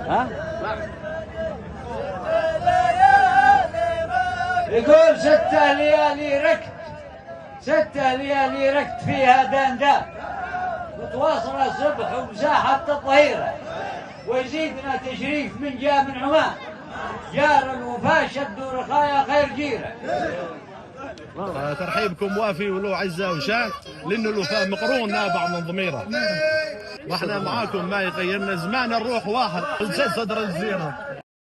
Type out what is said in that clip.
ها؟ يقول 6 ليالي ركت 6 ليالي ركت فيها دندان وتواصل الصبح ومساحة الظهيرة ويزيدنا تشريف من جاء من عمان جار الوفاء شدوا رخايا خير جيرة. ترحيبكم وافي وله عزة وشان لأنه الوفاء مقرون نابع من ضميره واحنا معاكم ما يغيرنا زمان الروح واحد صدر الزينة.